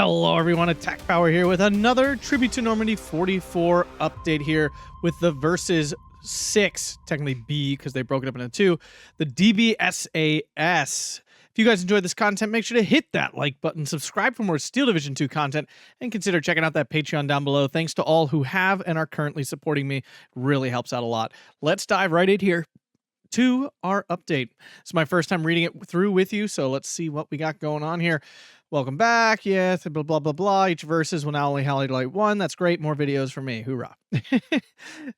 Hello everyone, Attack Power here with another Tribute to Normandy 44 update here with the Versus 6, technically B because they broke it up into 2, the DB SAS. If you guys enjoyed this content, make sure to hit that like button, subscribe for more Steel Division 2 content, and consider checking out that Patreon down below. Thanks to all who have and are currently supporting me. It really helps out a lot. Let's dive right in here to our update. It's my first time reading it through with you, so let's see what we got going on here. Welcome back. Yes, blah, blah, blah, blah. Each versus will now only highlight one. That's great. More videos for me. Hoorah.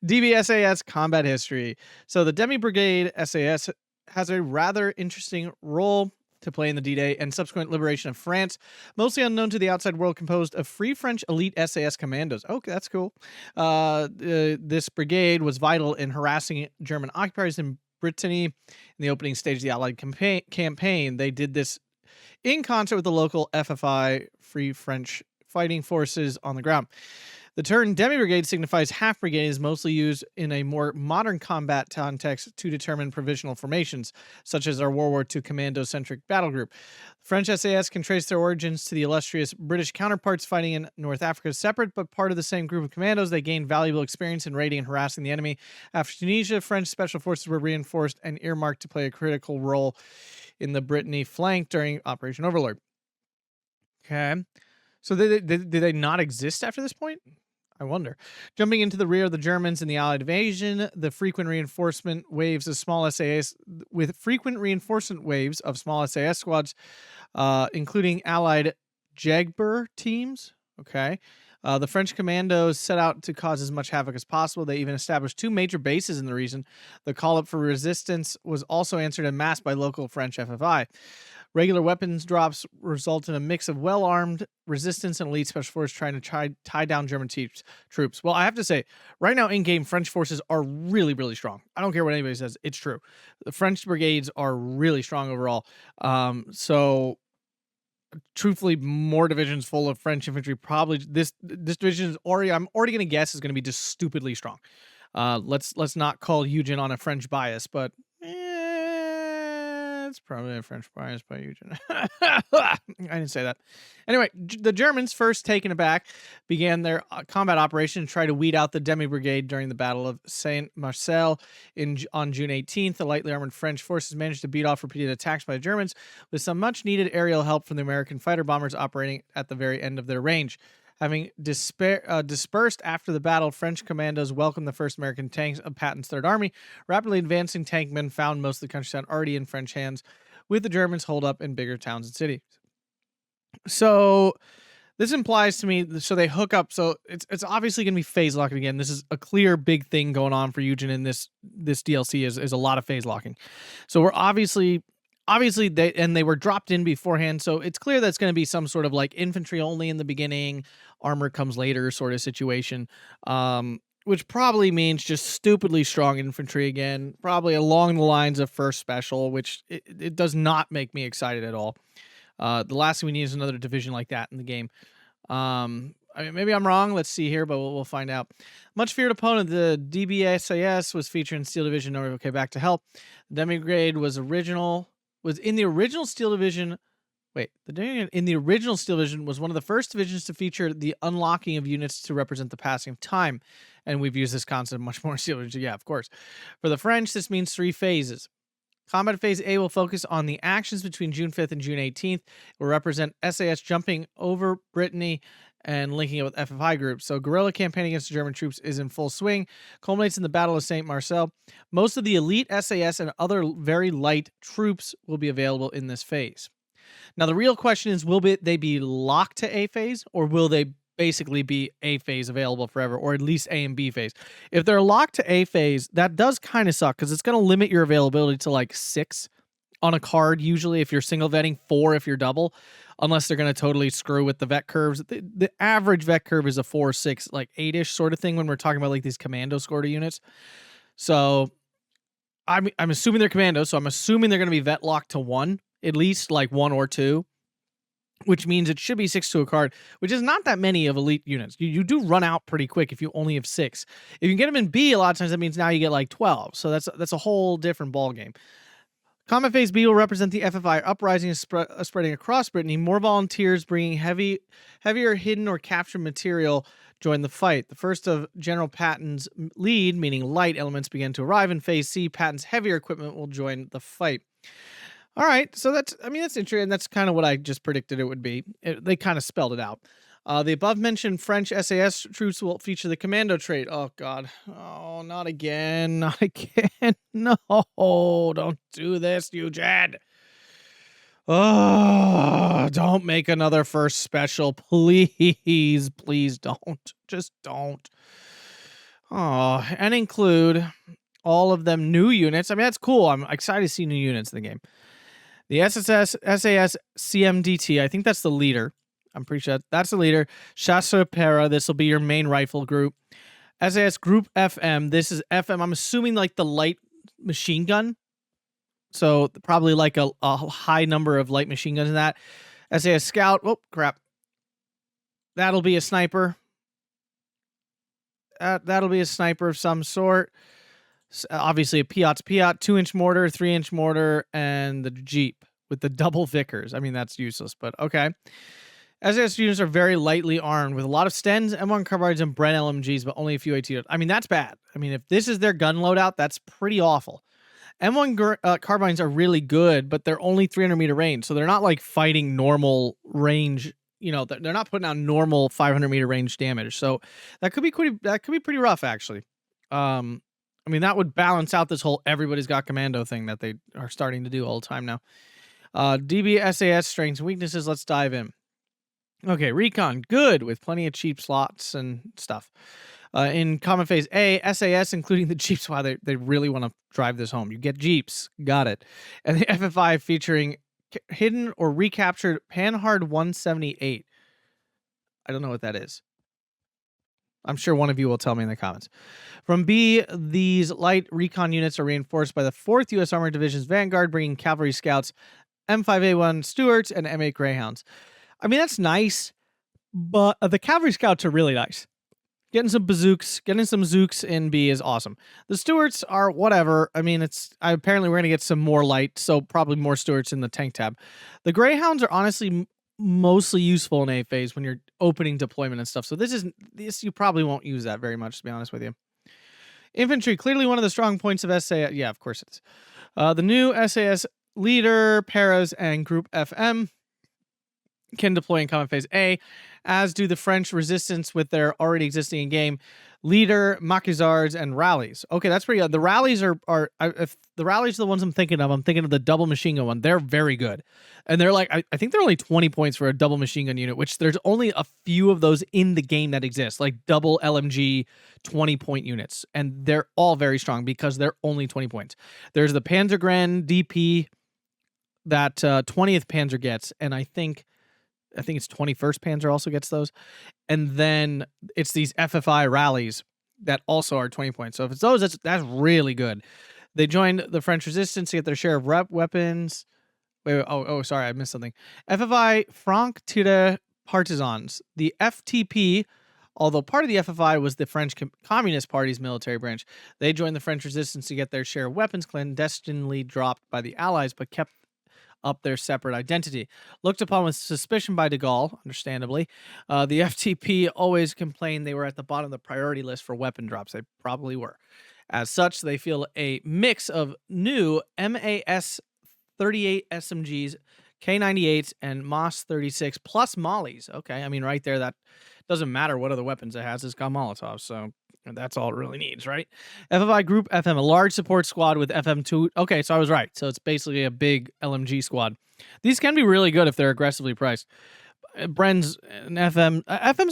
DB SAS combat history. So the Demi Brigade SAS has a rather interesting role to play in the D-Day and subsequent liberation of France, mostly unknown to the outside world, composed of Free French elite SAS commandos. Okay, that's cool. This brigade was vital in harassing German occupiers in Brittany in the opening stage of the Allied campaign. They did this in concert with the local FFI, Free French Fighting Forces, on the ground. The term demi-brigade signifies half-brigade and is mostly used in a more modern combat context to determine provisional formations, such as our World War II commando-centric battle group. French SAS can trace their origins to the illustrious British counterparts fighting in North Africa. Separate but part of the same group of commandos, they gained valuable experience in raiding and harassing the enemy. After Tunisia, French special forces were reinforced and earmarked to play a critical role in the Brittany flank during Operation Overlord. Okay. So did they not exist after this point? I wonder. Jumping into the rear of the Germans in the Allied invasion, the frequent reinforcement waves of small SAS squads, including Allied Jegbur teams. Okay. The French commandos set out to cause as much havoc as possible. They even established 2 major bases in the region. The call-up for resistance was also answered en masse by local French FFI. Regular weapons drops result in a mix of well-armed resistance and elite special forces trying to tie down German troops. Well, I have to say, right now in-game, French forces are really, really strong. I don't care what anybody says. It's true. The French brigades are really strong overall. So truthfully, more divisions full of French infantry. Probably this division is already, I'm already going to guess, is going to be just stupidly strong. Let's not call Eugen on a French bias, but it's probably a French bias by Eugen. I didn't say that. Anyway, the Germans, first taken aback, began their combat operation to try to weed out the Demi Brigade during the Battle of Saint-Marcel on June 18th. The lightly armored French forces managed to beat off repeated attacks by the Germans with some much-needed aerial help from the American fighter bombers operating at the very end of their range. Having dispersed after the battle, French commandos welcomed the first American tanks of Patton's Third Army. Rapidly advancing tankmen found most of the countryside already in French hands, with the Germans holed up in bigger towns and cities. So this implies to me, so they hook up. So it's obviously going to be phase locking again. This is a clear big thing going on for Eugen in this DLC is a lot of phase locking. So we're obviously they were dropped in beforehand, so it's clear that's going to be some sort of like infantry only in the beginning, armor comes later sort of situation, which probably means just stupidly strong infantry again, probably along the lines of first special, which it does not make me excited at all. The last thing we need is another division like that in the game. I mean, maybe I'm wrong. Let's see here, but we'll find out. Much feared opponent, the DB SAS, was featured in Steel Division. Okay, back to help. The Demi-Brigade was in the original Steel Division. In the original Steel Division was one of the first divisions to feature the unlocking of units to represent the passing of time. And we've used this concept much more in Steel Division. Yeah, of course. For the French, this means 3 phases. Combat Phase A will focus on the actions between June 5th and June 18th. It will represent SAS jumping over Brittany and linking it with FFI groups. So guerrilla campaign against the German troops is in full swing, culminates in the Battle of Saint-Marcel. Most of the elite SAS and other very light troops will be available in this phase. Now, the real question is, will they be locked to A phase, or will they basically be A phase available forever, or at least A and B phase? If they're locked to A phase, that does kind of suck, because it's going to limit your availability to like 6 on a card, usually if you're single vetting, 4 if you're double, unless they're going to totally screw with the vet curves. The average vet curve is a 4, 6, like 8-ish sort of thing when we're talking about like these commando squad units. So I'm assuming they're commandos, so I'm assuming they're going to be vet locked to 1, at least like 1 or 2, which means it should be 6 to a card, which is not that many of elite units. You do run out pretty quick if you only have 6. If you get them in B, a lot of times that means now you get like 12. So that's a whole different ball game. Combat Phase B will represent the FFI uprising spreading across Brittany. More volunteers bringing heavier hidden or captured material join the fight. The first of General Patton's lead, meaning light elements, began to arrive. In Phase C, Patton's heavier equipment will join the fight. All right, so that's interesting. That's kind of what I just predicted it would be. They kind of spelled it out. The above-mentioned French SAS troops will feature the commando trait. Oh, God. Oh, not again. Not again. No, don't do this, Eugene. Oh, don't make another first special. Please, please don't. Just don't. Oh, and include all of them new units. I mean, that's cool. I'm excited to see new units in the game. The SAS CMDT, I think that's the leader. I'm pretty sure that's the leader. Chasseur Para, this will be your main rifle group. SAS Group FM, this is FM. I'm assuming like the light machine gun. So probably like a high number of light machine guns in that. SAS Scout, oh, crap. That'll be a sniper. That'll be a sniper of some sort. Obviously, a Piat's Piat, 2-inch mortar, 3-inch mortar, and the Jeep with the double Vickers. I mean, that's useless, but okay. SAS units are very lightly armed with a lot of Stens, M1 carbines, and Bren LMGs, but only a few AT. I mean, that's bad. I mean, if this is their gun loadout, that's pretty awful. M1 carbines are really good, but they're only 300-meter range, so they're not like fighting normal range. You know, they're not putting out normal 500-meter range damage. So that could be pretty rough, actually. I mean, that would balance out this whole everybody's got commando thing that they are starting to do all the time now. DB SAS strengths and weaknesses. Let's dive in. Okay, recon, good, with plenty of cheap slots and stuff. In Common Phase A, SAS, including the Jeeps. Wow, they really want to drive this home. You get Jeeps. Got it. And the FFI featuring hidden or recaptured Panhard 178. I don't know what that is. I'm sure one of you will tell me in the comments. From B, these light recon units are reinforced by the 4th U.S. Armored Division's Vanguard, bringing cavalry scouts, M5A1 Stuarts, and M8 Greyhounds. I mean, that's nice, but the cavalry scouts are really nice. Getting some Zooks in B is awesome. The Stuarts are whatever. I mean, apparently we're going to get some more light, so probably more Stuarts in the tank tab. The Greyhounds are honestly mostly useful in A phase when you're opening deployment and stuff. So this you probably won't use that very much, to be honest with you. Infantry, clearly one of the strong points of SAS. Yeah, of course it is. The new SAS leader, Paras, and Group FM can deploy in Common Phase A, as do the French resistance with their already existing in-game leader, Maquisards, and rallies. Okay, that's pretty good. The rallies if the rallies are the ones I'm thinking of the double machine gun one. They're very good. And they're like, I think they're only 20 points for a double machine gun unit, which there's only a few of those in the game that exist, like double LMG 20-point units. And they're all very strong because they're only 20 points. There's the Panzergren DP that 20th Panzer gets, and I think it's 21st Panzer also gets those. And then it's these FFI rallies that also are 20 points. So if it's those, that's really good. They joined the French resistance to get their share of weapons. Wait, sorry, I missed something. FFI Franc-Tireur Partisans. The FTP, although part of the FFI was the French Communist Party's military branch, they joined the French resistance to get their share of weapons clandestinely dropped by the Allies, but kept up their separate identity. Looked upon with suspicion by de Gaulle, understandably, the FTP always complained they were at the bottom of the priority list for weapon drops. They probably were. As such, they feel a mix of new MAS 38 SMGs, K98s, and MOS 36 plus Mollies. Okay, I mean, right there, that doesn't matter what other weapons it has. It's got Molotovs, so that's all it really needs, right? FFI Group FM, a large support squad with FM2. Okay, so I was right. So it's basically a big LMG squad. These can be really good if they're aggressively priced. Brens and FMs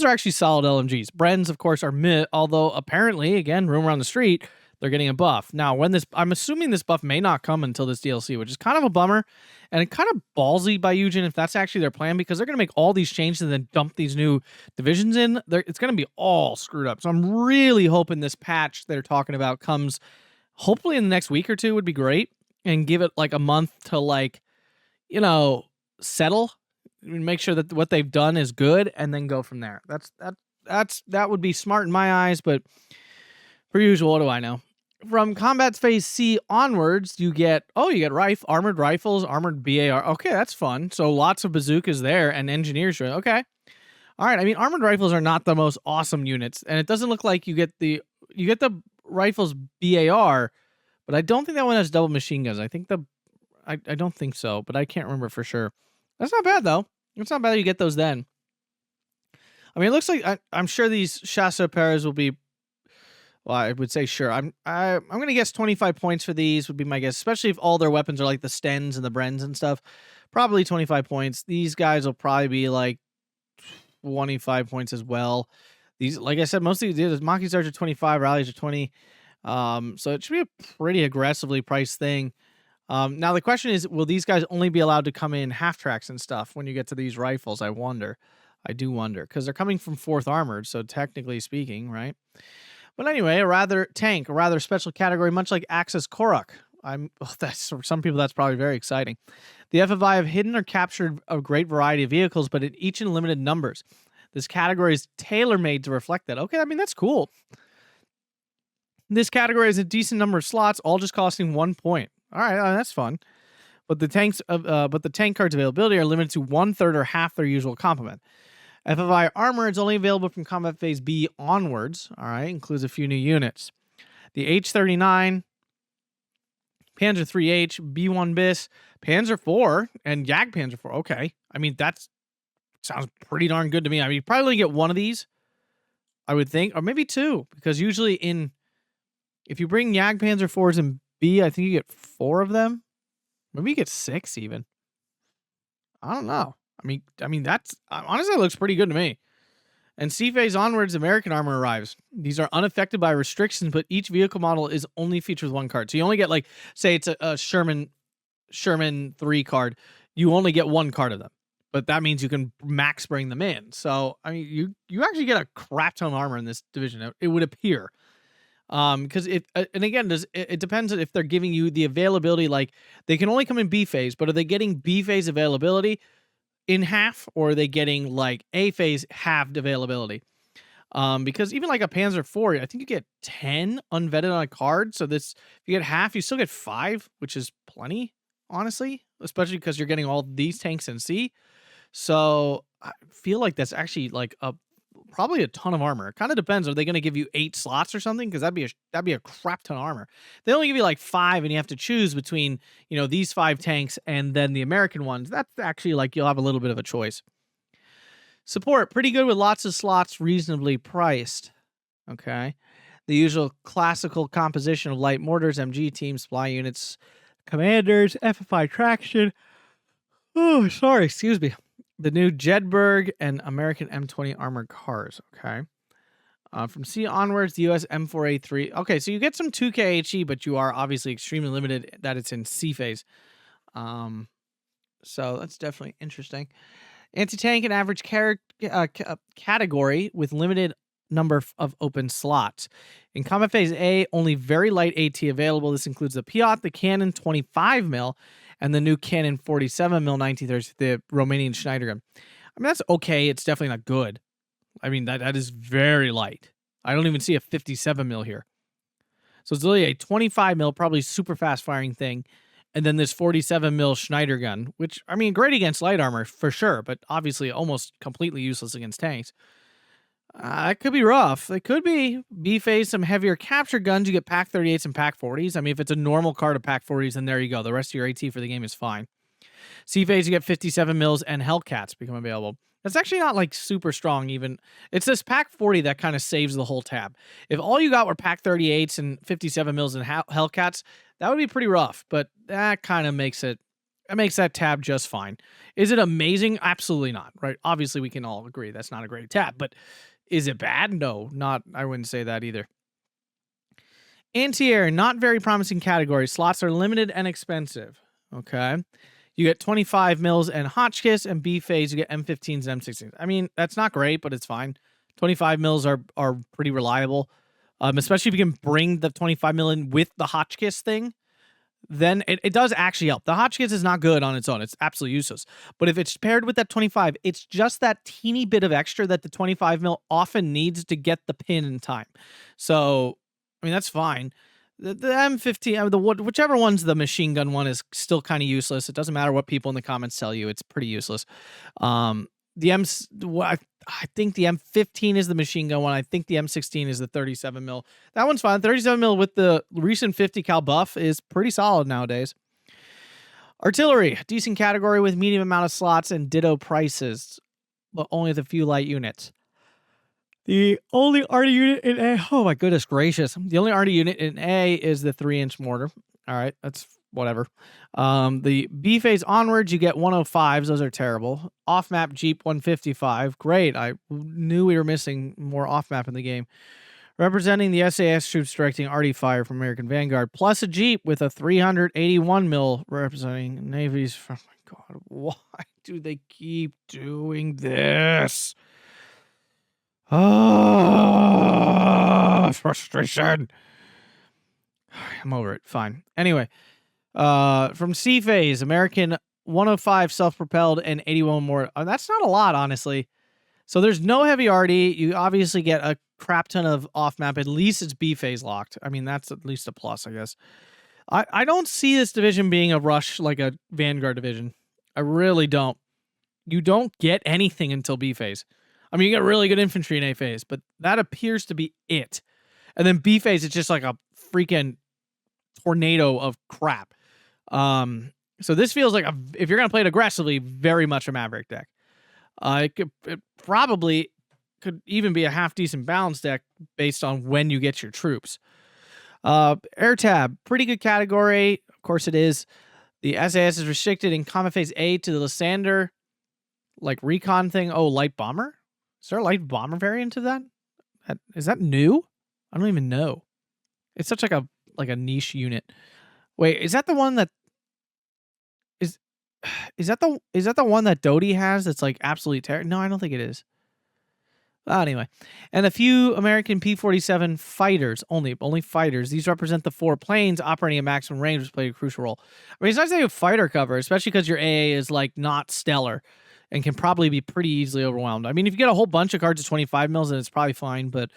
are actually solid LMGs. Brens, of course, are mid, although apparently, again, rumor on the street, they're getting a buff. Now, I'm assuming this buff may not come until this DLC, which is kind of a bummer, and it kind of ballsy by Eugen if that's actually their plan, because they're going to make all these changes and then dump these new divisions in. It's going to be all screwed up. So I'm really hoping this patch they're talking about comes hopefully in the next week or two would be great, and give it like a month to settle, make sure that what they've done is good, and then go from there. That would be smart in my eyes, but per usual, what do I know? from combat phase C onwards, you get armored rifles, armored BAR. Okay, that's fun. So lots of bazookas there and engineers. Okay, all right. I mean, armored rifles are not the most awesome units, and it doesn't look like you get the rifles BAR, but I don't think that one has double machine guns. I think I don't think so, but I can't remember for sure. That's not bad though. It's not bad that you get those then. I mean, it looks like I'm sure these chasseur pairs will be. Well, I would say sure. I'm gonna guess 25 points for these would be my guess, especially if all their weapons are like the Stens and the Brens and stuff. Probably 25 points. These guys will probably be like 25 points as well. These, like I said, mostly the Maki Stars are 25, rallies are 20. So it should be a pretty aggressively priced thing. Now the question is, will these guys only be allowed to come in half tracks and stuff when you get to these rifles? I do wonder, because they're coming from 4th Armored, so technically speaking, right? But anyway, a rather special category, much like Axis Korok. That's for some people, that's probably very exciting. The FFI have hidden or captured a great variety of vehicles, but each in limited numbers. This category is tailor-made to reflect that. Okay, I mean, that's cool. This category has a decent number of slots, all just costing 1 point. All right, that's fun. But the tank cards availability are limited to 1/3 or half their usual complement. FFI armor is only available from combat phase B onwards. All right, includes a few new units. The H-39, Panzer IIIH, B1 BIS, Panzer IV, and Jagdpanzer IV. Okay, I mean, that sounds pretty darn good to me. I mean, you probably only get one of these, I would think, or maybe two, because usually if you bring Jagdpanzer IVs in B, I think you get 4 of them. Maybe you get 6 even. I don't know. I mean that's honestly, it looks pretty good to me. And C phase onwards, American armor arrives. These are unaffected by restrictions, but each vehicle model is only featured with 1 card. So you only get, like, say it's a Sherman 3 card. You only get 1 card of them, but that means you can max bring them in. So I mean, you actually get a crap ton of armor in this division. It would appear. Because and again, it depends on if they're giving you the availability. Like, they can only come in B phase, but are they getting B phase availability in half, or are they getting like A phase halved availability? Because even like a Panzer IV, I think you get 10 unvetted on a card. So if you get half, you still get 5, which is plenty, honestly, especially because you're getting all these tanks in C. So I feel like that's actually like probably a ton of armor. It kind of depends. Are they going to give you 8 slots or something? Because that'd be a crap ton of armor. They only give you like 5, and you have to choose between, these 5 tanks and then the American ones. That's actually like you'll have a little bit of a choice. Support, pretty good with lots of slots, reasonably priced. Okay. The usual classical composition of light mortars, MG teams, supply units, commanders, FFI traction. Oh, sorry, excuse me. The new Jedburgh and American M20 armored cars. Okay. From C onwards, the US M4A3. Okay, so you get some 2K HE, but you are obviously extremely limited that it's in C phase. So that's definitely interesting. Anti-tank and average category with limited number of open slots. In combat phase A, only very light AT available. This includes the Piat, the Cannon 25mm, and the new Cannon 47mm 1930, the Romanian Schneider gun. I mean, that's okay. It's definitely not good. I mean, that is very light. I don't even see a 57mm here. So it's literally a 25mm, probably super fast firing thing. And then this 47mm Schneider gun, which, I mean, great against light armor for sure, but obviously almost completely useless against tanks. It could be rough. It could be B-phase, some heavier capture guns. You get Pack 38s and Pack 40s. I mean, if it's a normal card of Pack 40s, then there you go. The rest of your AT for the game is fine. C-phase, you get 57mm and Hellcats become available. That's actually not like super strong even. It's this Pack 40 that kind of saves the whole tab. If all you got were Pack 38s and 57mm and Hellcats, that would be pretty rough, but that kind of makes that tab just fine. Is it amazing? Absolutely not, right? Obviously, we can all agree that's not a great tab, but is it bad? No, I wouldn't say that either. Anti-air, not very promising category. Slots are limited and expensive. Okay. You get 25mm and Hotchkiss, and B phase, you get M15s and M16s. I mean, that's not great, but it's fine. 25mm are pretty reliable. Especially if you can bring the 25mm in with the Hotchkiss thing, then it does actually help. The Hotchkiss is not good on its own. It's absolutely useless. But if it's paired with that 25, it's just that teeny bit of extra that the 25mm often needs to get the pin in time. So, I mean, that's fine. The M15, whichever one's the machine gun one is still kind of useless. It doesn't matter what people in the comments tell you; it's pretty useless. The I think the M15 is the machine gun one. I think the M16 is the 37 mil. That one's fine. 37 mil with the recent 50 cal buff is pretty solid nowadays. Artillery, decent category with medium amount of slots and ditto prices, but only with a few light units. The only arty unit in A, oh my goodness gracious. The only arty unit in A is the 3-inch mortar. All right, that's whatever. The B phase onwards, you get 105s. Those are terrible. Off-map Jeep 155. Great. I knew we were missing more off-map in the game. Representing the SAS troops directing arty fire from American Vanguard, plus a Jeep with a 381 mil representing Navy's. Oh my God, why do they keep doing this? Oh, frustration. I'm over it. Fine. Anyway, from C phase, American 105 self-propelled and 81 more. That's not a lot, honestly. So there's no heavy arty. You obviously get a crap ton of off-map. At least it's B phase locked. I mean, that's at least a plus, I guess. I don't see this division being a rush like a Vanguard division. I really don't. You don't get anything until B phase. I mean, you get really good infantry in A phase, but that appears to be it. And then B phase, it's just like a freaking tornado of crap. So this feels like, if you're going to play it aggressively, very much a Maverick deck. It probably could even be a half-decent balance deck based on when you get your troops. Air tab, pretty good category. Of course it is. The SAS is restricted in Combat Phase A to the Lysander, like recon thing. Oh, light bomber? Is there a light bomber variant of that? Is that new? I don't even know. It's such like a niche unit. Wait, is that the one that is that the one that Doty has that's like absolutely terrible? No, I don't think it is. Anyway, and a few American P-47 fighters, only fighters. These represent the 4 planes operating at maximum range, which play a crucial role. I mean, it's nice to have fighter cover, especially because your AA is like not stellar and can probably be pretty easily overwhelmed. I mean, if you get a whole bunch of cards at 25 mils, then it's probably fine, but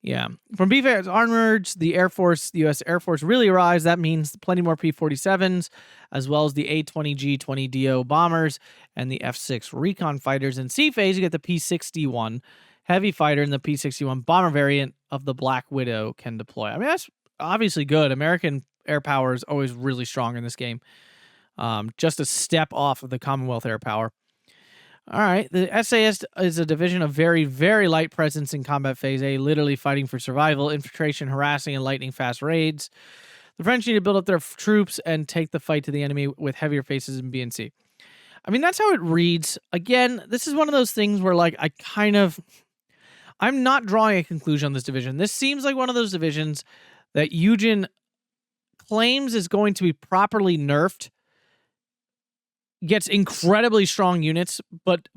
yeah. From B phase onwards, the U.S. Air Force really arrives. That means plenty more P-47s, as well as the A-20G, 20DO bombers, and the F-6 recon fighters. In C phase, you get the P-61 heavy fighter and the P-61 bomber variant of the Black Widow can deploy. I mean, that's obviously good. American air power is always really strong in this game. Just a step off of the Commonwealth air power. All right, the SAS is a division of very, very light presence in Combat Phase A, literally fighting for survival, infiltration, harassing, and lightning-fast raids. The French need to build up their troops and take the fight to the enemy with heavier faces in B and C. I mean, that's how it reads. Again, this is one of those things where, like, I'm not drawing a conclusion on this division. This seems like one of those divisions that Eugen claims is going to be properly nerfed, gets incredibly strong units, but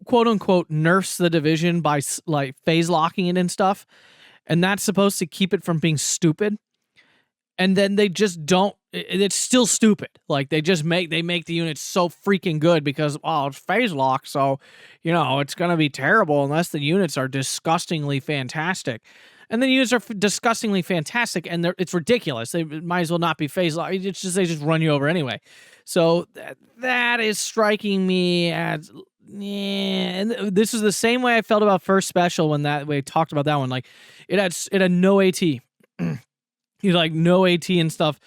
quote unquote nerfs the division by like phase locking it and stuff, and that's supposed to keep it from being stupid. And then they just don't. It's still stupid. Like they make the units so freaking good because it's phase lock, so it's gonna be terrible unless the units are disgustingly fantastic. And then units are disgustingly fantastic, and it's ridiculous. They might as well not be phase lock. It's just they just run you over anyway. So that is striking me as and this is the same way I felt about First Special when we talked about that one. Like it had no AT. Like no AT and stuff.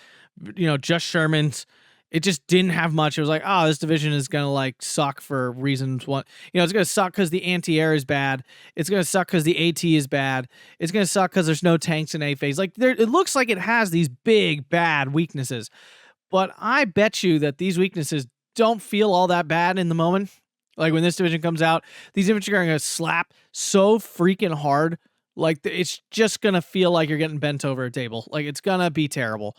Just Shermans. It just didn't have much. It was like, this division is going to like suck for reasons. It's going to suck because the anti-air is bad. It's going to suck because the AT is bad. It's going to suck because there's no tanks in A phase. Like it looks like it has these big, bad weaknesses. But I bet you that these weaknesses don't feel all that bad in the moment. Like when this division comes out, these infantry are going to slap so freaking hard. Like it's just going to feel like you're getting bent over a table. Like it's going to be terrible.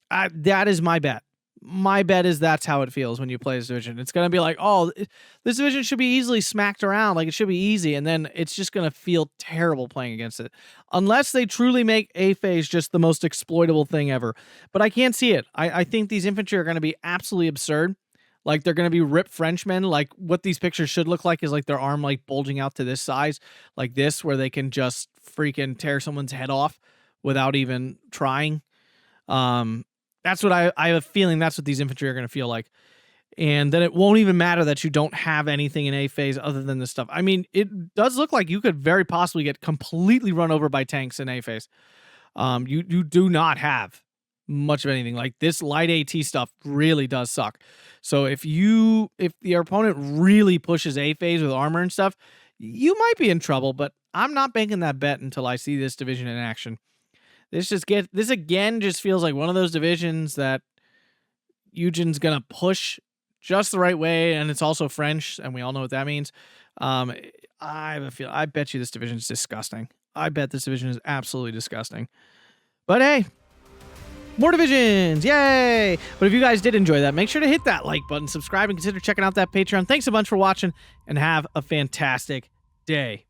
That is my bet. My bet is that's how it feels when you play this division. It's going to be like, this division should be easily smacked around. Like it should be easy. And then it's just going to feel terrible playing against it. Unless they truly make A phase just the most exploitable thing ever. But I can't see it. I think these infantry are going to be absolutely absurd. Like they're going to be ripped Frenchmen. Like what these pictures should look like is like their arm like bulging out to this size, like this, where they can just freaking tear someone's head off without even trying. That's what I have a feeling that's what these infantry are going to feel like. And then it won't even matter that you don't have anything in A phase other than this stuff. I mean, it does look like you could very possibly get completely run over by tanks in A phase. You do not have much of anything. Like this light AT stuff really does suck. So if your opponent really pushes A phase with armor and stuff, you might be in trouble, but I'm not banking that bet until I see this division in action. This again just feels like one of those divisions that Eugen's gonna push just the right way, and it's also French, and we all know what that means. I have a feel. I bet you this division is disgusting. I bet this division is absolutely disgusting. But hey, more divisions, yay! But if you guys did enjoy that, make sure to hit that like button, subscribe, and consider checking out that Patreon. Thanks a bunch for watching, and have a fantastic day.